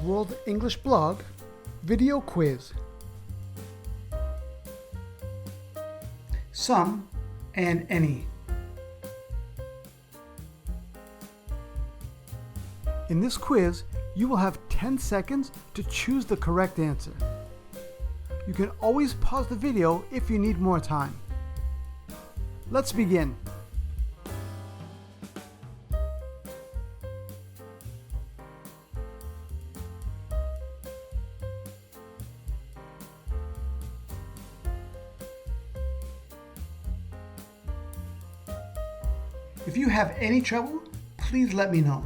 World English Blog Video Quiz. Some and any. In this quiz, you will have 10 seconds to choose the correct answer. You can always pause the video if you need more time. Let's begin. If you have any trouble, please let me know.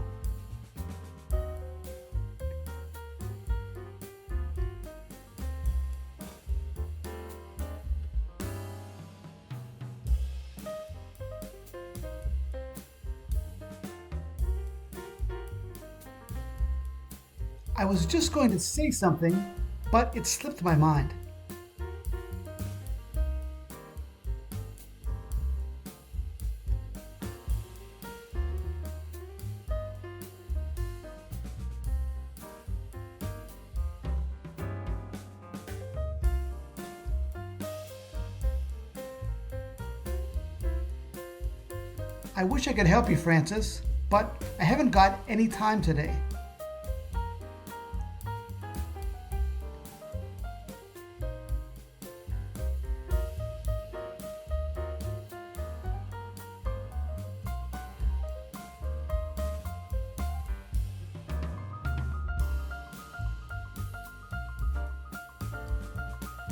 I was just going to say something, but it slipped my mind. I wish I could help you, Francis, but I haven't got any time today.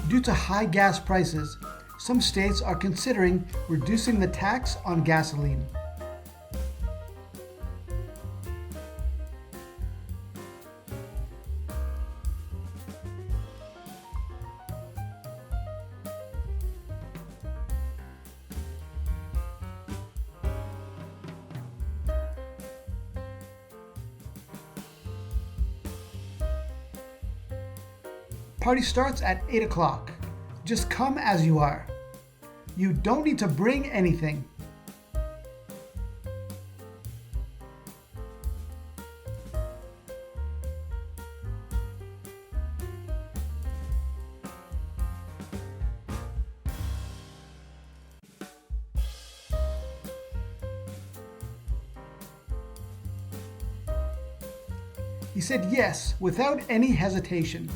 Due to high gas prices, some states are considering reducing the tax on gasoline. Party starts at 8 o'clock. Just come as you are. You don't need to bring anything. He said yes without any hesitation.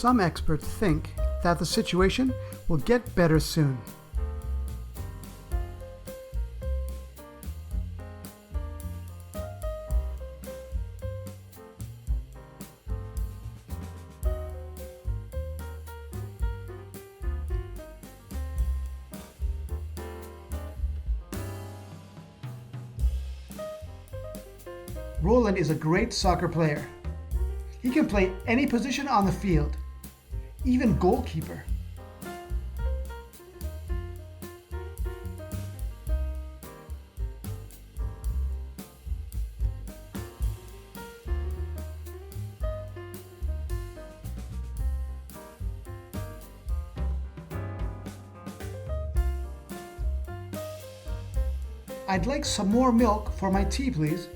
Some experts think that the situation will get better soon. Roland is a great soccer player. He can play any position on the field, even goalkeeper. I'd like some more milk for my tea, please.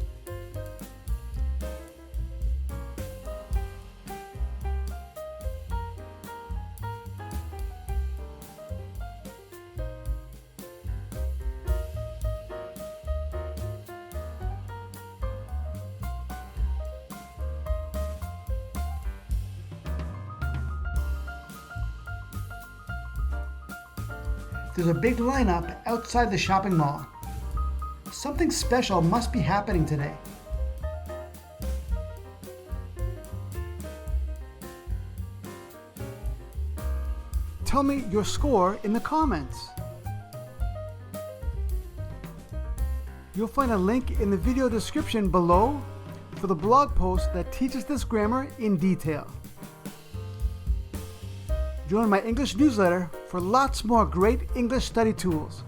There's a big lineup outside the shopping mall. Something special must be happening today. Tell me your score in the comments. You'll find a link in the video description below for the blog post that teaches this grammar in detail. Join my English newsletter for lots more great English study tools.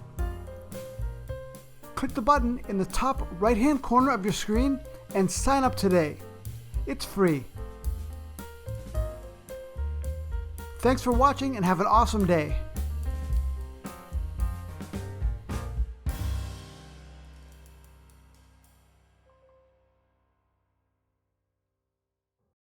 click the button in the top right-hand corner of your screen and sign up today. It's free. Thanks for watching and have an awesome day.